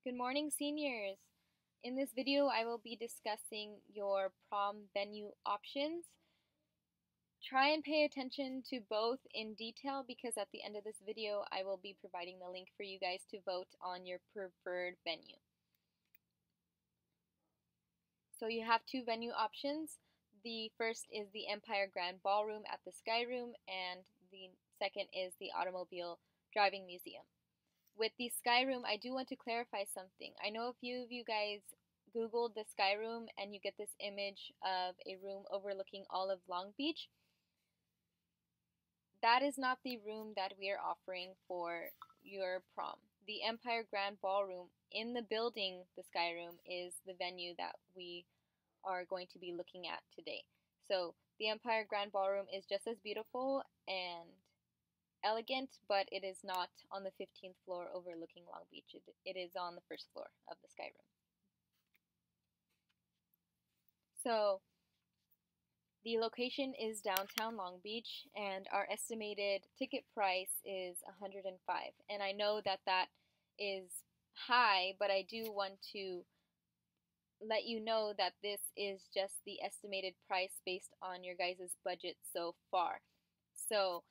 Good morning, seniors. In this video, I will be discussing your prom venue options. Try and pay attention to both in detail because at the end of this video, I will be providing the link for you guys to vote on your preferred venue. So you have two venue options. The first is the Empire Grand Ballroom at the Sky Room, and the second is the Automobile Driving Museum. With the Sky Room, I do want to clarify something. I know a few of you guys Googled the Sky Room and you get this image of a room overlooking all of Long Beach. That is not the room that we are offering for your prom. The Empire Grand Ballroom in the building, the Sky Room, is the venue that we are going to be looking at today. So the Empire Grand Ballroom is just as beautiful and elegant, but it is not on the 15th floor overlooking Long Beach. It is on the first floor of the Sky Room. So the location is downtown Long Beach, and our estimated ticket price is $105. And I know that that is high, but I do want to let you know that this is just the estimated price based on your guys' budget so far. So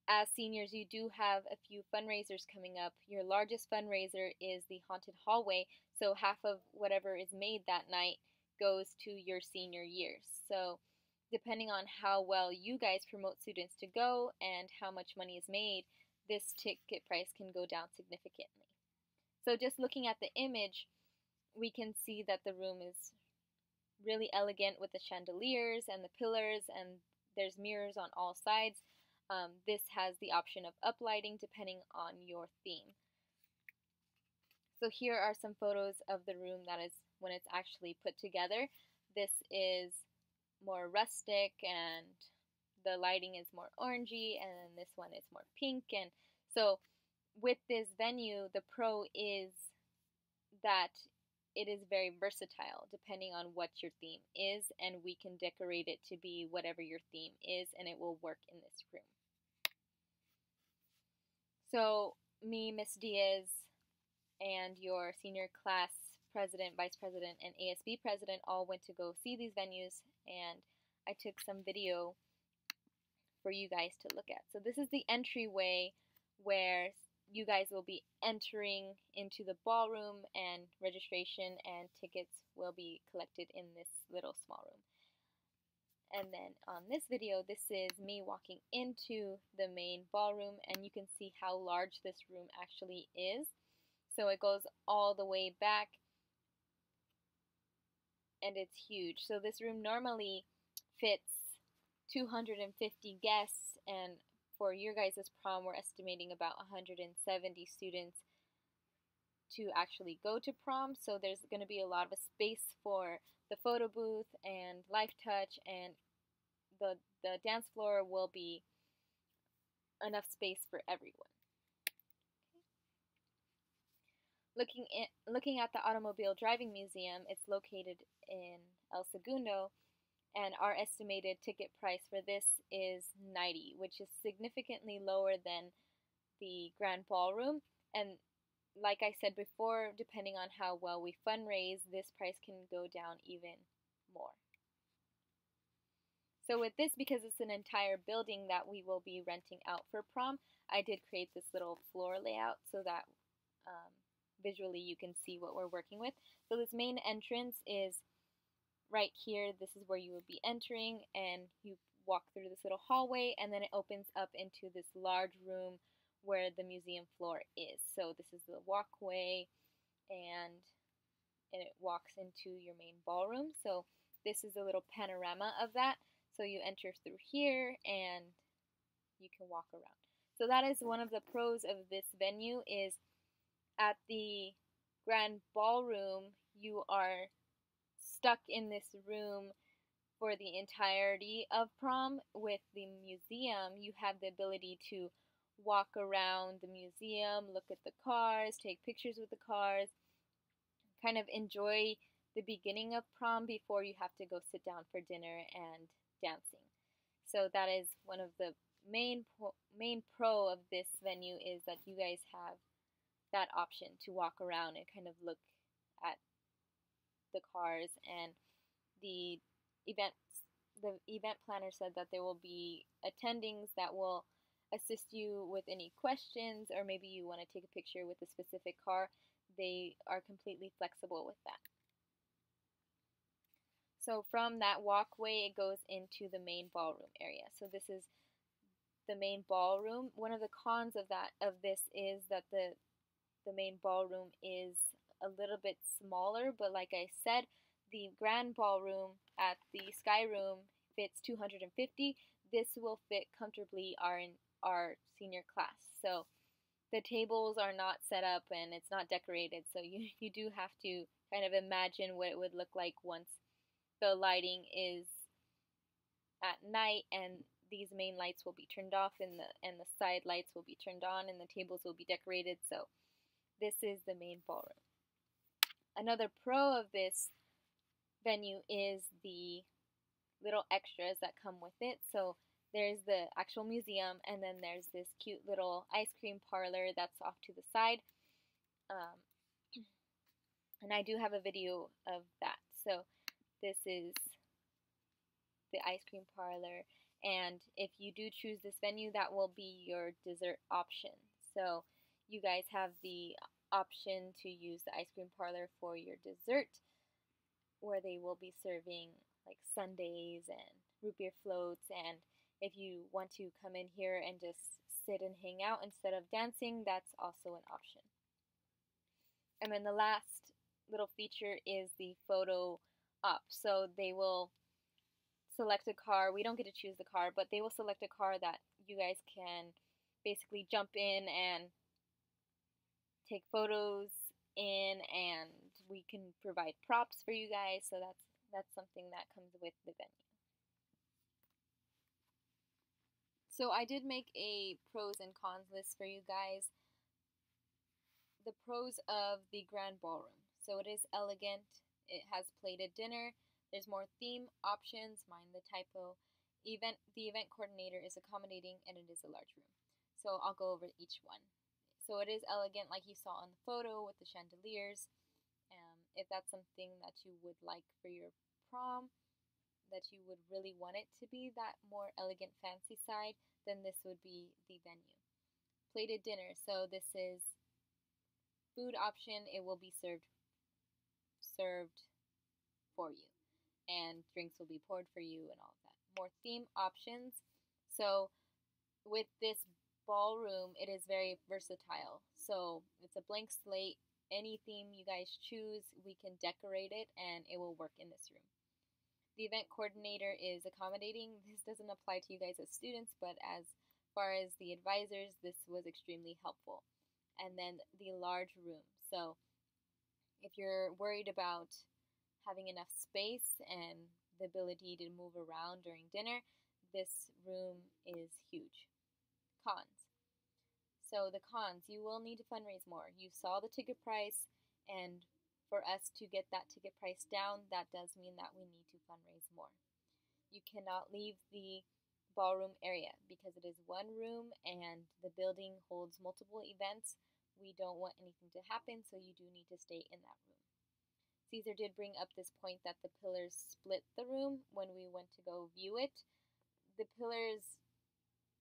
as seniors, you do have a few fundraisers coming up. Your largest fundraiser is the Haunted Hallway, so half of whatever is made that night goes to your senior years. So depending on how well you guys promote students to go and how much money is made, this ticket price can go down significantly. So just looking at the image, we can see that the room is really elegant with the chandeliers and the pillars, and there's mirrors on all sides. This has the option of uplighting depending on your theme. So here are some photos of the room that is when it's actually put together. This is more rustic and the lighting is more orangey, and then this one is more pink. And so with this venue, the pro is that it is very versatile depending on what your theme is, and we can decorate it to be whatever your theme is, and it will work in this room. So me, Miss Diaz, and your senior class president, vice president, and ASB president all went to go see these venues, and I took some video for you guys to look at. So this is the entryway where you guys will be entering into the ballroom, and registration and tickets will be collected in this little small room. And then on this video, this is me walking into the main ballroom, and you can see how large this room actually is. So it goes all the way back, and it's huge. So this room normally fits 250 guests, and for your guys' prom, we're estimating about 170 students to actually go to prom. So there's going to be a lot of space for the photo booth and life touch, and the dance floor will be enough space for everyone. Looking at the Automobile Driving Museum, it's located in El Segundo, and our estimated ticket price for this is $90, which is significantly lower than the Grand Ballroom. And like I said before, depending on how well we fundraise, this price can go down even more. So with this, because it's an entire building that we will be renting out for prom, I did create this little floor layout so that visually you can see what we're working with. So this main entrance is right here. This is where you would be entering, and you walk through this little hallway, and then it opens up into this large room where the museum floor is. So this is the walkway, and it walks into your main ballroom. So this is a little panorama of that. So you enter through here and you can walk around. So that is one of the pros of this venue, is at the Grand Ballroom, you are stuck in this room for the entirety of prom. With the museum, you have the ability to walk around the museum, look at the cars, take pictures with the cars, kind of enjoy the beginning of prom before you have to go sit down for dinner and dancing. So that is one of the main pro of this venue, is that you guys have that option to walk around and kind of look at the cars. And the event the event planner said that there will be attendings that will assist you with any questions, or maybe you want to take a picture with a specific car. They are completely flexible with that. So from that walkway, it goes into the main ballroom area. So this is the main ballroom. One of the cons of this is that the main ballroom is a little bit smaller, but like I said, the grand ballroom at the Sky Room fits 250. This will fit comfortably our senior class. So the tables are not set up and it's not decorated, so you do have to kind of imagine what it would look like once the lighting is at night and these main lights will be turned off and the side lights will be turned on and the tables will be decorated. So this is the main ballroom. Another pro of this venue is the little extras that come with it. So there's the actual museum, and then there's this cute little ice cream parlor that's off to the side. And I do have a video of that. So this is the ice cream parlor, and if you do choose this venue, that will be your dessert option. So you guys have the option to use the ice cream parlor for your dessert, where they will be serving like sundaes and root beer floats. And if you want to come in here and just sit and hang out instead of dancing, that's also an option. And then the last little feature is the photo op. So they will select a car. We don't get to choose the car, but they will select a car that you guys can basically jump in and take photos in, and we can provide props for you guys. So that's something that comes with the venue. So I did make a pros and cons list for you guys. The pros of the grand ballroom. So it is elegant. It has plated dinner. There's more theme options. Mind the typo. The event coordinator is accommodating, and it is a large room. So I'll go over each one. So it is elegant, like you saw on the photo with the chandeliers. If that's something that you would like for your prom, that you would really want it to be that more elegant, fancy side, then this would be the venue. Plated dinner. So this is food option. It will be served for you, and drinks will be poured for you and all of that. More theme options. So with this ballroom, it is very versatile. So it's a blank slate. Any theme you guys choose, we can decorate it and it will work in this room. The event coordinator is accommodating. This doesn't apply to you guys as students, but as far as the advisors, this was extremely helpful. And then the large room. So if you're worried about having enough space and the ability to move around during dinner, this room is huge. Cons. So the cons, you will need to fundraise more. You saw the ticket price, and for us to get that ticket price down, that does mean that we need to fundraise more. You cannot leave the ballroom area because it is one room and the building holds multiple events. We don't want anything to happen, so you do need to stay in that room. Caesar did bring up this point that the pillars split the room when we went to go view it. The pillars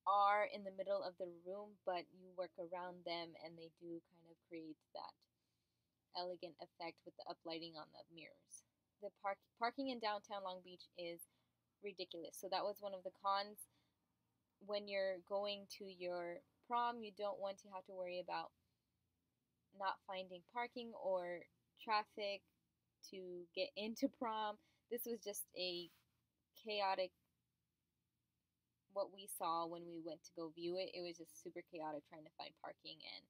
are in the middle of the room, but you work around them and they do kind of create that elegant effect with the uplighting on the mirrors. The parking in downtown Long Beach is ridiculous. So that was one of the cons. When you're going to your prom, you don't want to have to worry about not finding parking or traffic to get into prom. This was just a chaotic, what we saw when we went to go view it. It was just super chaotic trying to find parking, and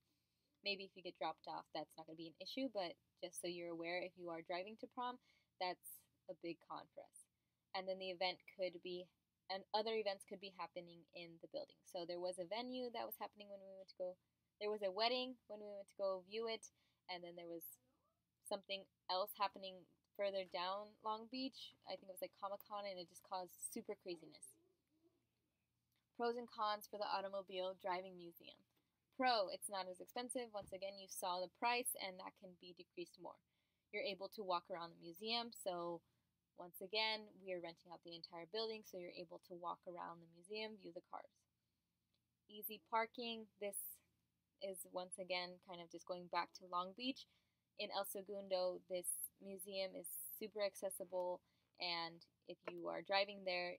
maybe if you get dropped off, that's not going to be an issue, but just so you're aware, if you are driving to prom, that's a big con for us. And then the event could be, and other events could be happening in the building. So there was a venue that was happening when we went to go, there was a wedding when we went to go view it, and then there was something else happening further down Long Beach. I think it was like Comic-Con, and it just caused super craziness. Pros and cons for the automobile driving museum. Pro, it's not as expensive. Once again, you saw the price, and that can be decreased more. You're able to walk around the museum, so once again, we are renting out the entire building, so you're able to walk around the museum, view the cars. Easy parking, this is once again kind of just going back to Long Beach. In El Segundo, this museum is super accessible, and if you are driving there,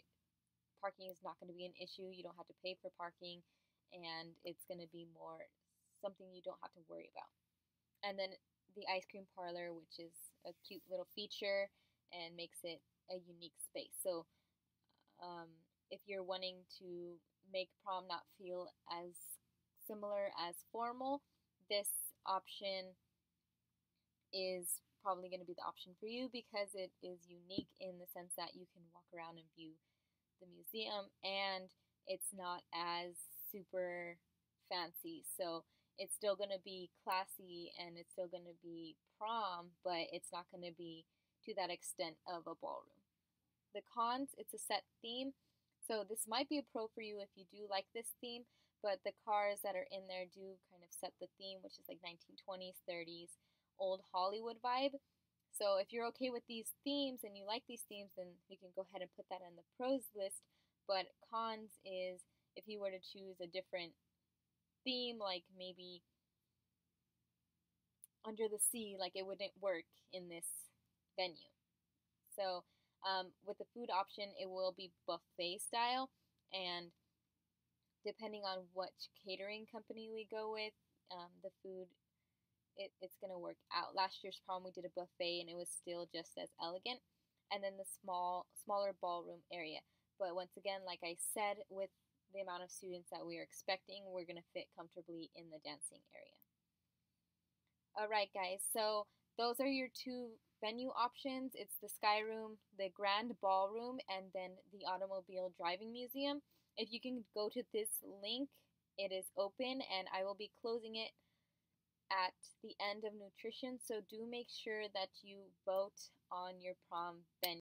parking is not going to be an issue. You don't have to pay for parking, and it's going to be more something you don't have to worry about. And then the ice cream parlor, which is a cute little feature and makes it a unique space. So if you're wanting to make prom not feel as similar as formal, this option is probably going to be the option for you because it is unique in the sense that you can walk around and view the museum, and it's not as super fancy. So it's still going to be classy and it's still going to be prom, but it's not going to be to that extent of a ballroom. The cons, it's a set theme. So this might be a pro for you if you do like this theme, but the cars that are in there do kind of set the theme, which is like 1920s, 30s, old Hollywood vibe. So if you're okay with these themes and you like these themes, then we can go ahead and put that on the pros list. But cons is if you were to choose a different theme, like maybe under the sea, like it wouldn't work in this venue. So with the food option, it will be buffet style, and depending on which catering company we go with, the food it's gonna work out. Last year's prom we did a buffet and it was still just as elegant, and then the smaller ballroom area. But once again, like I said, with the amount of students that we are expecting, we're gonna fit comfortably in the dancing area. Alright guys, so those are your two venue options. It's the Sky Room, the Grand Ballroom, and then the Automobile Driving Museum. If you can go to this link, it is open, and I will be closing it at the end of nutrition. So do make sure that you vote on your prom venue.